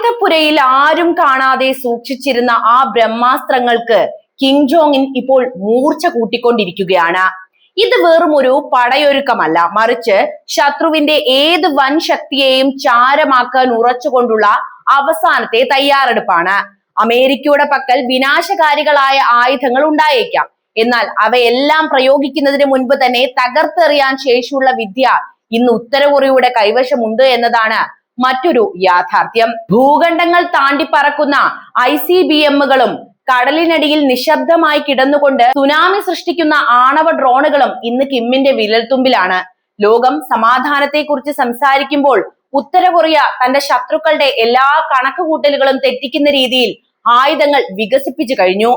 ആയുധപ്പുരയിൽ ആരും കാണാതെ സൂക്ഷിച്ചിരുന്ന ആ ബ്രഹ്മാസ്ത്രങ്ങൾക്ക് കിം ജോങ് ഇൻ ഇപ്പോൾ മൂർച്ച കൂട്ടിക്കൊണ്ടിരിക്കുകയാണ്. ഇത് വെറും ഒരു പടയൊരുക്കമല്ല, മറിച്ച് ശത്രുവിന്റെ ഏത് വൻ ശക്തിയെയും ചാരമാക്കാൻ ഉറച്ചുകൊണ്ടുള്ള അവസാനത്തെ തയ്യാറെടുപ്പാണ്. അമേരിക്കയുടെ പക്കൽ വിനാശകാരികളായ ആയുധങ്ങൾ ഉണ്ടായേക്കാം, എന്നാൽ അവയെല്ലാം പ്രയോഗിക്കുന്നതിന് മുൻപ് തന്നെ തകർത്തെറിയാൻ ശേഷിയുള്ള വിദ്യ ഇന്ന് ഉത്തര കൊറിയയുടെ കൈവശമുണ്ട് എന്നതാണ് മറ്റൊരു യാഥാർത്ഥ്യം. ഭൂഖണ്ഡങ്ങൾ താണ്ടി പറക്കുന്ന ICBMകളും കടലിനടിയിൽ നിശബ്ദമായി കിടന്നുകൊണ്ട് സുനാമി സൃഷ്ടിക്കുന്ന ആണവ ഡ്രോണുകളും ഇന്ന് കിമ്മിന്റെ വിരൽത്തുമ്പിലാണ്. ലോകം സമാധാനത്തെക്കുറിച്ച് സംസാരിക്കുമ്പോൾ ഉത്തര കൊറിയ തന്റെ ശത്രുക്കളുടെ എല്ലാ കണക്കുകൂട്ടലുകളും തെറ്റിക്കുന്ന രീതിയിൽ ആയുധങ്ങൾ വികസിപ്പിച്ചു കഴിഞ്ഞു.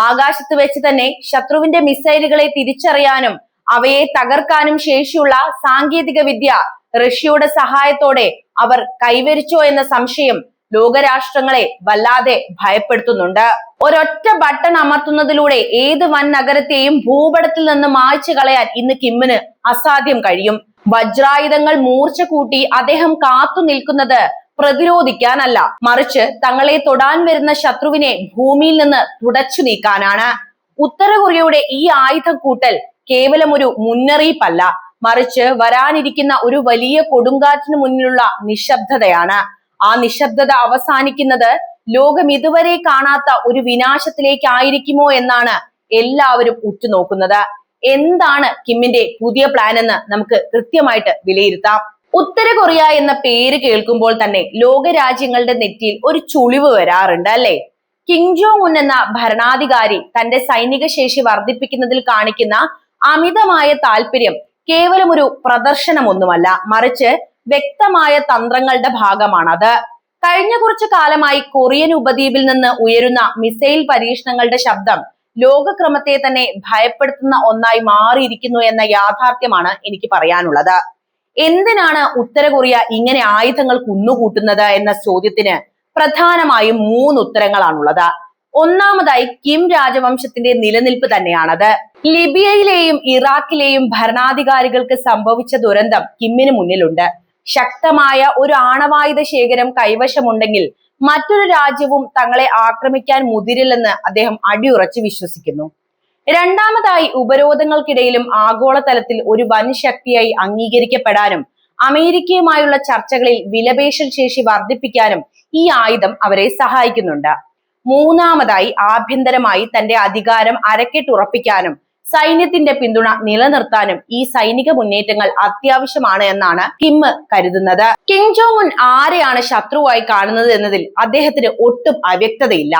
ആകാശത്ത് വെച്ച് തന്നെ ശത്രുവിന്റെ മിസൈലുകളെ തിരിച്ചറിയാനും അവയെ തകർക്കാനും ശേഷിയുള്ള സാങ്കേതിക വിദ്യ റഷ്യയുടെ സഹായത്തോടെ അവർ കൈവരിച്ചോ എന്ന സംശയം ലോകരാഷ്ട്രങ്ങളെ വല്ലാതെ ഭയപ്പെടുത്തുന്നുണ്ട്. ഒരൊറ്റ ബട്ടൺ അമർത്തുന്നതിലൂടെ ഏത് വൻ നഗരത്തെയും ഭൂപടത്തിൽ നിന്ന് മായ്ച്ചു കളയാൻ ഇന്ന് കിമ്മിന് അസാധ്യം കഴിയും. വജ്രായുധങ്ങൾ മൂർച്ച കൂട്ടി അദ്ദേഹം കാത്തു നിൽക്കുന്നത് പ്രതിരോധിക്കാനല്ല, മറിച്ച് തങ്ങളെ തൊടാൻ വരുന്ന ശത്രുവിനെ ഭൂമിയിൽ നിന്ന് തുടച്ചു നീക്കാനാണ്. ഉത്തര കൊറിയയുടെ ഈ ആയുധം കൂട്ടൽ കേവലം ഒരു മുന്നറിയിപ്പല്ല, മറിച്ച് വരാനിരിക്കുന്ന ഒരു വലിയ കൊടുങ്കാറ്റിന് മുന്നിലുള്ള നിശബ്ദതയാണ്. ആ നിശബ്ദത അവസാനിക്കുന്നത് ലോകം ഇതുവരെ കാണാത്ത ഒരു വിനാശത്തിലേക്കായിരിക്കുമോ എന്നാണ് എല്ലാവരും ഉറ്റുനോക്കുന്നത്. എന്താണ് കിമ്മിന്റെ പുതിയ പ്ലാൻ എന്ന് നമുക്ക് കൃത്യമായിട്ട് വിലയിരുത്താം. ഉത്തര കൊറിയ എന്ന പേര് കേൾക്കുമ്പോൾ തന്നെ ലോകരാജ്യങ്ങളുടെ നെറ്റിയിൽ ഒരു ചുളിവ് വരാറുണ്ട്, അല്ലെ? കിം ജോങ് ഉൻ എന്ന ഭരണാധികാരി തന്റെ സൈനിക ശേഷി വർദ്ധിപ്പിക്കുന്നതിൽ കാണിക്കുന്ന അമിതമായ താല്പര്യം കേവലം ഒരു പ്രദർശനമൊന്നുമല്ല, മറിച്ച് വ്യക്തമായ തന്ത്രങ്ങളുടെ ഭാഗമാണത്. കഴിഞ്ഞ കുറച്ചു കാലമായി കൊറിയൻ ഉപദ്വീപിൽ നിന്ന് ഉയരുന്ന മിസൈൽ പരീക്ഷണങ്ങളുടെ ശബ്ദം ലോകക്രമത്തെ തന്നെ ഭയപ്പെടുത്തുന്ന ഒന്നായി മാറിയിരിക്കുന്നു എന്ന യാഥാർത്ഥ്യമാണ് എനിക്ക് പറയാനുള്ളത്. എന്തിനാണ് ഉത്തര കൊറിയ ഇങ്ങനെ ആയുധങ്ങൾ കുന്നുകൂട്ടുന്നത് എന്ന ചോദ്യത്തിന് പ്രധാനമായും 3 ഉത്തരങ്ങളാണുള്ളത്. ഒന്നാമതായി കിം രാജവംശത്തിന്റെ നിലനിൽപ്പ് തന്നെയാണത്. ലിബിയയിലെയും ഇറാഖിലെയും ഭരണാധികാരികൾക്ക് സംഭവിച്ച ദുരന്തം കിമ്മിന് മുന്നിലുണ്ട്. ശക്തമായ ഒരു ആണവായുധ ശേഖരം കൈവശമുണ്ടെങ്കിൽ മറ്റൊരു രാജ്യവും തങ്ങളെ ആക്രമിക്കാൻ മുതിരില്ലെന്ന് അദ്ദേഹം അടിയുറച്ച് വിശ്വസിക്കുന്നു. രണ്ടാമതായി ഉപരോധങ്ങൾക്കിടയിലും ആഗോളതലത്തിൽ ഒരു വൻ ശക്തിയായി അംഗീകരിക്കപ്പെടാനും അമേരിക്കയുമായുള്ള ചർച്ചകളിൽ വിലപേശൽ ശേഷി വർദ്ധിപ്പിക്കാനും ഈ ആയുധം അവരെ സഹായിക്കുന്നുണ്ട്. മൂന്നാമതായി ആഭ്യന്തരമായി തന്റെ അധികാരം അരക്കെട്ടുറപ്പിക്കാനും സൈന്യത്തിന്റെ പിന്തുണ നിലനിർത്താനും ഈ സൈനിക മുന്നേറ്റങ്ങൾ അത്യാവശ്യമാണ് എന്നാണ് കിം കരുതുന്നത്. കിം ജോങ് ഉൻ ആരെയാണ് ശത്രുവായി കാണുന്നത് എന്നതിൽ അദ്ദേഹത്തിന് ഒട്ടും അവ്യക്തതയില്ല.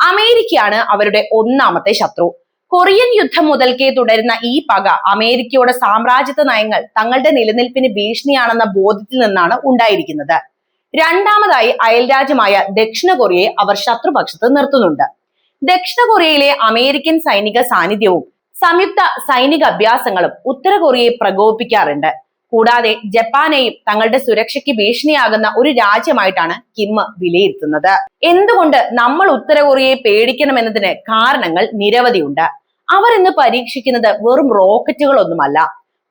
അമേരിക്കയാണ് അവരുടെ ഒന്നാമത്തെ ശത്രു. കൊറിയൻ യുദ്ധം മുതൽക്കേ തുടരുന്ന ഈ പക അമേരിക്കയുടെ സാമ്രാജ്യത്വ നയങ്ങൾ തങ്ങളുടെ നിലനിൽപ്പിന് ഭീഷണിയാണെന്ന ബോധ്യത്തിൽ നിന്നാണ് ഉണ്ടായിരിക്കുന്നത്. രണ്ടാമതായി അയൽരാജ്യമായ ദക്ഷിണ കൊറിയയെ അവർ ശത്രുപക്ഷത്ത് നിർത്തുന്നുണ്ട്. ദക്ഷിണ കൊറിയയിലെ അമേരിക്കൻ സൈനിക സാന്നിധ്യവും സംയുക്ത സൈനിക അഭ്യാസങ്ങളും ഉത്തര കൊറിയയെ പ്രകോപിപ്പിക്കാറുണ്ട്. കൂടാതെ ജപ്പാനെയും തങ്ങളുടെ സുരക്ഷയ്ക്ക് ഭീഷണിയാകുന്ന ഒരു രാജ്യമായിട്ടാണ് കിം വിലയിരുത്തുന്നത്. എന്തുകൊണ്ട് നമ്മൾ ഉത്തര കൊറിയയെ പേടിക്കണമെന്നതിന് കാരണങ്ങൾ നിരവധിയുണ്ട്. അവർ ഇന്ന് പരീക്ഷിക്കുന്നത് വെറും റോക്കറ്റുകളൊന്നുമല്ല,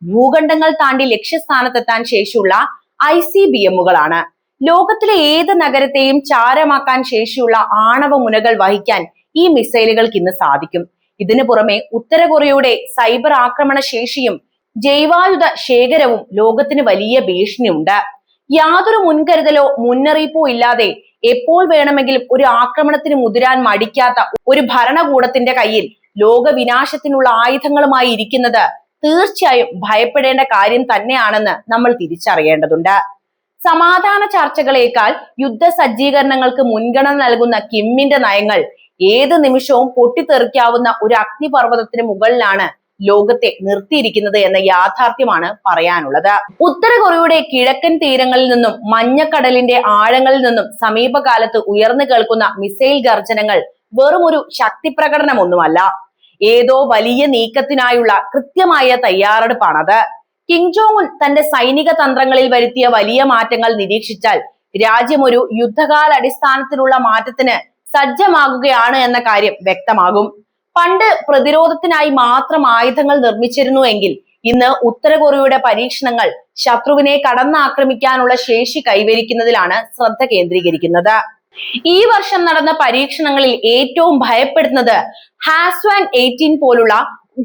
ഭൂഖണ്ഡങ്ങൾ താണ്ടി ലക്ഷ്യസ്ഥാനത്തെത്താൻ ശേഷിയുള്ള ICBMകളാണ്. ലോകത്തിലെ ഏത് നഗരത്തെയും ചാരമാക്കാൻ ശേഷിയുള്ള ആണവ മുനകൾ വഹിക്കാൻ ഈ മിസൈലുകൾക്ക് ഇന്ന് സാധിക്കും. ഇതിനു പുറമെ ഉത്തര കൊറിയയുടെ സൈബർ ആക്രമണ ശേഷിയും ജൈവായുധ ശേഖരവും ലോകത്തിന് വലിയ ഭീഷണിയുണ്ട്. യാതൊരു മുൻകരുതലോ മുന്നറിയിപ്പോ ഇല്ലാതെ എപ്പോൾ വേണമെങ്കിലും ഒരു ആക്രമണത്തിന് മുതിരാൻ മടിക്കാത്ത ഒരു ഭരണകൂടത്തിന്റെ കയ്യിൽ ലോകവിനാശത്തിനുള്ള ആയുധങ്ങളുമായി ഇരിക്കുന്നത് തീർച്ചയായും ഭയപ്പെടേണ്ട കാര്യം തന്നെയാണെന്ന് നമ്മൾ തിരിച്ചറിയേണ്ടതുണ്ട്. സമാധാന ചർച്ചകളേക്കാൾ യുദ്ധ സജ്ജീകരണങ്ങൾക്ക് മുൻഗണന നൽകുന്ന കിമ്മിന്റെ നയങ്ങൾ ഏത് നിമിഷവും പൊട്ടിത്തെറിക്കാവുന്ന ഒരു അഗ്നിപർവ്വതത്തിന് മുകളിലാണ് ലോകത്തെ നിർത്തിയിരിക്കുന്നത് എന്ന യാഥാർത്ഥ്യമാണ് പറയാനുള്ളത്. ഉത്തര കൊറിയയുടെ കിഴക്കൻ തീരങ്ങളിൽ നിന്നും മഞ്ഞക്കടലിന്റെ ആഴങ്ങളിൽ നിന്നും സമീപകാലത്ത് ഉയർന്നു കേൾക്കുന്ന മിസൈൽ ഗർജനങ്ങൾ വെറും ഒരു ശക്തി പ്രകടനമൊന്നുമല്ല, ഏതോ വലിയ നീക്കത്തിനായുള്ള കൃത്യമായ തയ്യാറെടുപ്പാണത്. കിം ജോങ് ഉൻ തന്റെ സൈനിക തന്ത്രങ്ങളിൽ വരുത്തിയ വലിയ മാറ്റങ്ങൾ നിരീക്ഷിച്ചാൽ രാജ്യം ഒരു യുദ്ധകാലാടിസ്ഥാനത്തിലുള്ള മാറ്റത്തിന് സജ്ജമാകുകയാണ് എന്ന കാര്യം വ്യക്തമാകും. പണ്ട് പ്രതിരോധത്തിനായി മാത്രം ആയുധങ്ങൾ നിർമ്മിച്ചിരുന്നുവെങ്കിൽ ഇന്ന് ഉത്തര കൊറിയയുടെ പരീക്ഷണങ്ങൾ ശത്രുവിനെ കടന്നാക്രമിക്കാനുള്ള ശേഷി കൈവരിക്കുന്നതിലാണ് ശ്രദ്ധ കേന്ദ്രീകരിക്കുന്നത്. ഈ വർഷം നടന്ന പരീക്ഷണങ്ങളിൽ ഏറ്റവും ഭയപ്പെടുന്നത് ഹാസ്വാൻ 18 പോലുള്ള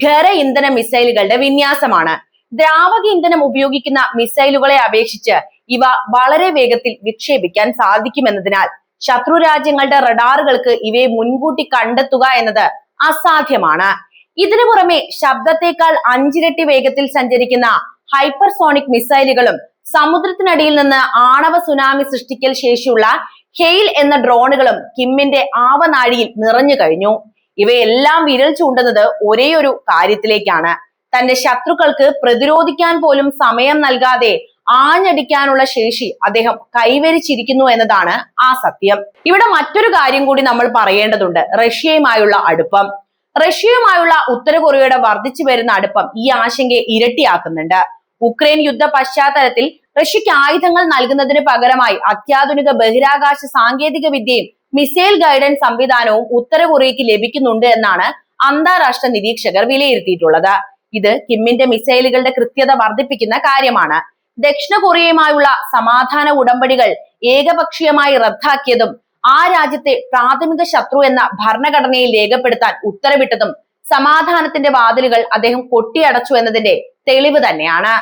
ഖര ഇന്ധന മിസൈലുകളുടെ വിന്യാസമാണ്. ദ്രാവക ഇന്ധനം ഉപയോഗിക്കുന്ന മിസൈലുകളെ അപേക്ഷിച്ച് ഇവ വളരെ വേഗത്തിൽ വിക്ഷേപിക്കാൻ സാധിക്കുമെന്നതിനാൽ ശത്രു രാജ്യങ്ങളുടെ റഡാറുകൾക്ക് ഇവയെ മുൻകൂട്ടി കണ്ടെത്തുക എന്നത് അസാധ്യമാണ്. ഇതിനു പുറമെ ശബ്ദത്തെക്കാൾ 5 ഇരട്ടി വേഗത്തിൽ സഞ്ചരിക്കുന്ന ഹൈപ്പർസോണിക് മിസൈലുകളും സമുദ്രത്തിനടിയിൽ നിന്ന് ആണവ സുനാമി സൃഷ്ടിക്കൽ ശേഷിയുള്ള ഹെയിൽ എന്ന ഡ്രോണുകളും കിമ്മിന്റെ ആവനാഴിയിൽ നിറഞ്ഞു കഴിഞ്ഞു. ഇവയെല്ലാം വിരൽ ചൂണ്ടുന്നത് ഒരേയൊരു കാര്യത്തിലേക്കാണ്: തന്റെ ശത്രുക്കൾക്ക് പ്രതിരോധിക്കാൻ പോലും സമയം നൽകാതെ ആഞ്ഞടിക്കാനുള്ള ശേഷി അദ്ദേഹം കൈവരിച്ചിരിക്കുന്നു എന്നതാണ് ആ സത്യം. ഇവിടെ മറ്റൊരു കാര്യം കൂടി നമ്മൾ പറയേണ്ടതുണ്ട്: റഷ്യയുമായുള്ള അടുപ്പം. റഷ്യയുമായുള്ള ഉത്തര കൊറിയയുടെ വർദ്ധിച്ചു വരുന്ന അടുപ്പം ഈ ആശങ്കയെ ഇരട്ടിയാക്കുന്നുണ്ട്. ഉക്രൈൻ യുദ്ധ പശ്ചാത്തലത്തിൽ റഷ്യക്ക് ആയുധങ്ങൾ നൽകുന്നതിന് പകരമായി അത്യാധുനിക ബഹിരാകാശ സാങ്കേതിക വിദ്യയും മിസൈൽ ഗൈഡൻസ് സംവിധാനവും ഉത്തര കൊറിയയ്ക്ക് ലഭിക്കുന്നുണ്ട് എന്നാണ് അന്താരാഷ്ട്ര നിരീക്ഷകർ വിലയിരുത്തിയിട്ടുള്ളത്. ഇത് കിമ്മിന്റെ മിസൈലുകളുടെ കൃത്യത വർദ്ധിപ്പിക്കുന്ന കാര്യമാണ്. ദക്ഷിണ കൊറിയയുമായുള്ള സമാധാന ഉടമ്പടികൾ ഏകപക്ഷീയമായി റദ്ദാക്കിയതും ആ രാജ്യത്തെ പ്രാഥമിക ശത്രു എന്ന ഭരണഘടനയിൽ രേഖപ്പെടുത്താൻ ഉത്തരവിട്ടതും സമാധാനത്തിന്റെ വാതിലുകൾ അദ്ദേഹം കൊട്ടിയടച്ചു എന്നതിന്റെ തെളിവ് തന്നെയാണ്.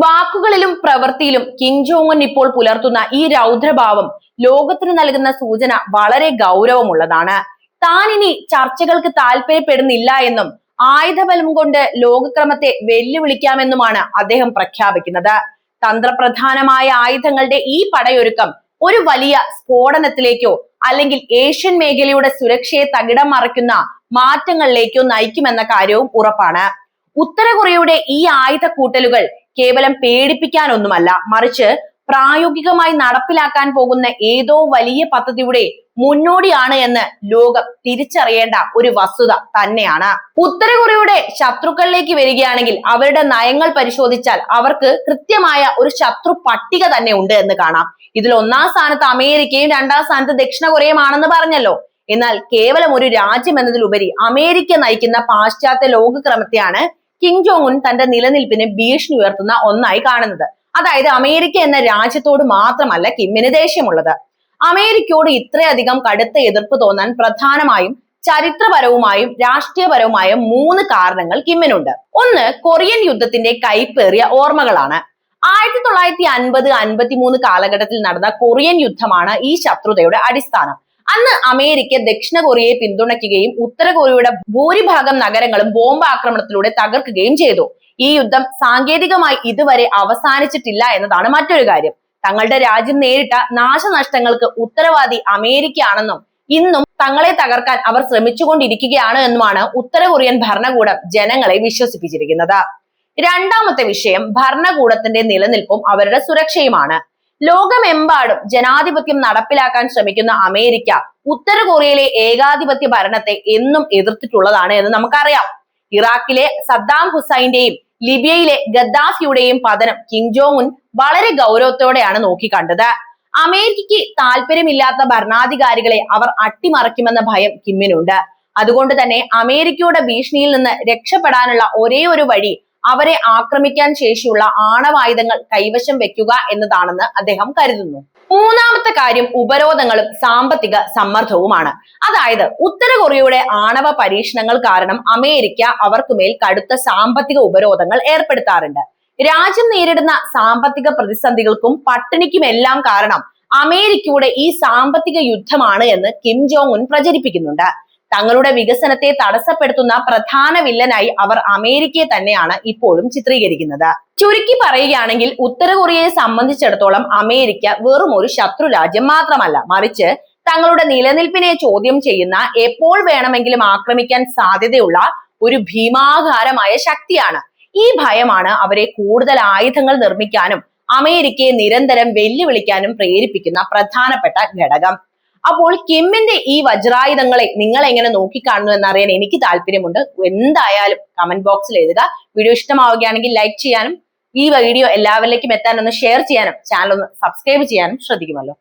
വാക്കുകളിലും പ്രവൃത്തിയിലും കിം ജോങ് ഉൻ ഇപ്പോൾ പുലർത്തുന്ന ഈ രൗദ്രഭാവം ലോകത്തിന് നൽകുന്ന സൂചന വളരെ ഗൗരവമുള്ളതാണ്. താൻ ഇനി ചർച്ചകൾക്ക് താല്പര്യപ്പെടുന്നില്ല എന്നും ആയുധബലം കൊണ്ട് ലോകക്രമത്തെ വെല്ലുവിളിക്കാമെന്നുമാണ് അദ്ദേഹം പ്രഖ്യാപിക്കുന്നത്. തന്ത്രപ്രധാനമായ ആയുധങ്ങളുടെ ഈ പടയൊരുക്കം ഒരു വലിയ സ്ഫോടനത്തിലേക്കോ അല്ലെങ്കിൽ ഏഷ്യൻ മേഖലയുടെ സുരക്ഷയെ തകിടം മറിക്കുന്ന മാറ്റങ്ങളിലേക്കോ നയിക്കുമെന്ന കാര്യവും ഉറപ്പാണ്. ഉത്തര കൊറിയയുടെ ഈ ആയുധ കൂട്ടലുകൾ കേവലം പേടിപ്പിക്കാനൊന്നുമല്ല, മറിച്ച് പ്രായോഗികമായി നടപ്പിലാക്കാൻ പോകുന്ന ഏതോ വലിയ പദ്ധതിയുടെ മുന്നോടിയാണ് എന്ന് ലോകം തിരിച്ചറിയേണ്ട ഒരു വസ്തുത തന്നെയാണ്. ഉത്തര കൊറിയയുടെ ശത്രുക്കളിലേക്ക് വരികയാണെങ്കിൽ അവരുടെ നയങ്ങൾ പരിശോധിച്ചാൽ അവർക്ക് കൃത്യമായ ഒരു ശത്രു പട്ടിക തന്നെ ഉണ്ട് എന്ന് കാണാം. ഇതിൽ 1ാം സ്ഥാനത്ത് അമേരിക്കയും 2ാം സ്ഥാനത്ത് ദക്ഷിണ കൊറിയയുമാണെന്ന് പറഞ്ഞല്ലോ. എന്നാൽ കേവലം ഒരു രാജ്യം എന്നതിലുപരി അമേരിക്ക നയിക്കുന്ന പാശ്ചാത്യ ലോകക്രമത്തെയാണ് കിം ജോങ് ഉൻ തന്റെ നിലനിൽപ്പിന് ഭീഷണി ഉയർത്തുന്ന ഒന്നായി കാണുന്നത്. അതായത് അമേരിക്ക എന്ന രാജ്യത്തോട് മാത്രമല്ല കിമ്മിന് ദേഷ്യമുള്ളത്. അമേരിക്കയോട് ഇത്രയധികം കടുത്ത എതിർപ്പ് തോന്നാൻ പ്രധാനമായും ചരിത്രപരവുമായും രാഷ്ട്രീയപരവുമായും 3 കാരണങ്ങൾ കിമ്മിനുണ്ട്. ഒന്ന്, കൊറിയൻ യുദ്ധത്തിന്റെ കൈപ്പേറിയ ഓർമ്മകളാണ്. 1950-53 കാലഘട്ടത്തിൽ നടന്ന കൊറിയൻ യുദ്ധമാണ് ഈ ശത്രുതയുടെ അടിസ്ഥാനം. അന്ന് അമേരിക്ക ദക്ഷിണ കൊറിയയെ പിന്തുണയ്ക്കുകയും ഉത്തര കൊറിയയുടെ ഭൂരിഭാഗം നഗരങ്ങളും ബോംബ് ആക്രമണത്തിലൂടെ തകർക്കുകയും ചെയ്തു. ഈ യുദ്ധം സാങ്കേതികമായി ഇതുവരെ അവസാനിച്ചിട്ടില്ല എന്നതാണ് മറ്റൊരു കാര്യം. തങ്ങളുടെ രാജ്യം നേരിട്ട നാശനഷ്ടങ്ങൾക്ക് ഉത്തരവാദി അമേരിക്കയാണെന്നും ഇന്നും തങ്ങളെ തകർക്കാൻ അവർ ശ്രമിച്ചുകൊണ്ടിരിക്കുകയാണ് എന്നുമാണ് ഉത്തര കൊറിയൻ ഭരണകൂടം ജനങ്ങളെ വിശ്വസിപ്പിച്ചിരിക്കുന്നത്. രണ്ടാമത്തെ വിഷയം ഭരണകൂടത്തിന്റെ നിലനിൽപ്പും അവരുടെ സുരക്ഷയുമാണ്. ലോകമെമ്പാടും ജനാധിപത്യം നടപ്പിലാക്കാൻ ശ്രമിക്കുന്ന അമേരിക്ക ഉത്തര കൊറിയയിലെ ഏകാധിപത്യ ഭരണത്തെ എന്നും എതിർത്തിട്ടുള്ളതാണ് എന്ന് നമുക്കറിയാം. ഇറാഖിലെ സദ്ദാം ഹുസൈന്റെയും ലിബിയയിലെ ഗദ്ദാഫിയുടെയും പതനം കിം ജോങ് ഉൻ വളരെ ഗൗരവത്തോടെയാണ് നോക്കിക്കണ്ടത്. അമേരിക്കയ്ക്ക് താല്പര്യമില്ലാത്ത ഭരണാധികാരികളെ അവർ അട്ടിമറിക്കുമെന്ന ഭയം കിമ്മിനുണ്ട്. അതുകൊണ്ട് തന്നെ അമേരിക്കയുടെ ഭീഷണിയിൽ നിന്ന് രക്ഷപ്പെടാനുള്ള ഒരേ ഒരു വഴി അവരെ ആക്രമിക്കാൻ ശേഷിയുള്ള ആണവായുധങ്ങൾ കൈവശം വെക്കുക എന്നതാണെന്ന് അദ്ദേഹം കരുതുന്നു. മൂന്നാമത്തെ കാര്യം ഉപരോധങ്ങളും സാമ്പത്തിക സമ്മർദ്ദവുമാണ്. അതായത് ഉത്തര കൊറിയയുടെ ആണവ പരീക്ഷണങ്ങൾ കാരണം അമേരിക്ക അവർക്കുമേൽ കടുത്ത സാമ്പത്തിക ഉപരോധങ്ങൾ ഏർപ്പെടുത്താറുണ്ട്. രാജ്യം നേരിടുന്ന സാമ്പത്തിക പ്രതിസന്ധികൾക്കും പട്ടിണിക്കുമെല്ലാം കാരണം അമേരിക്കയുടെ ഈ സാമ്പത്തിക യുദ്ധമാണ് എന്ന് കിം ജോങ് ഉൻ പ്രചരിപ്പിക്കുന്നുണ്ട്. തങ്ങളുടെ വികസനത്തെ തടസ്സപ്പെടുത്തുന്ന പ്രധാന വില്ലനായി അവർ അമേരിക്കയെ തന്നെയാണ് ഇപ്പോഴും ചിത്രീകരിക്കുന്നത്. ചുരുക്കി പറയുകയാണെങ്കിൽ ഉത്തര കൊറിയയെ സംബന്ധിച്ചിടത്തോളം അമേരിക്ക വെറും ഒരു ശത്രു രാജ്യം മാത്രമല്ല, മറിച്ച് തങ്ങളുടെ നിലനിൽപ്പിനെ ചോദ്യം ചെയ്യുന്ന, എപ്പോൾ വേണമെങ്കിലും ആക്രമിക്കാൻ സാധ്യതയുള്ള ഒരു ഭീമാകാരമായ ശക്തിയാണ്. ഈ ഭയമാണ് അവരെ കൂടുതൽ ആയുധങ്ങൾ നിർമ്മിക്കാനും അമേരിക്കയെ നിരന്തരം വെല്ലുവിളിക്കാനും പ്രേരിപ്പിക്കുന്ന പ്രധാനപ്പെട്ട ഘടകം. അപ്പോൾ കിമ്മിന്റെ ഈ വജ്രായുധങ്ങളെ നിങ്ങൾ എങ്ങനെ നോക്കിക്കാണുന്നു എന്നറിയാൻ എനിക്ക് താല്പര്യമുണ്ട്. എന്തായാലും കമന്റ് ബോക്സിൽ എഴുതുക. വീഡിയോ ഇഷ്ടമാവുകയാണെങ്കിൽ ലൈക്ക് ചെയ്യാനും ഈ വീഡിയോ എല്ലാവരിലേക്കും എത്താൻ ഒന്ന് ഷെയർ ചെയ്യാനും ചാനൽ ഒന്ന് സബ്സ്ക്രൈബ് ചെയ്യാനും ശ്രദ്ധിക്കുമല്ലോ.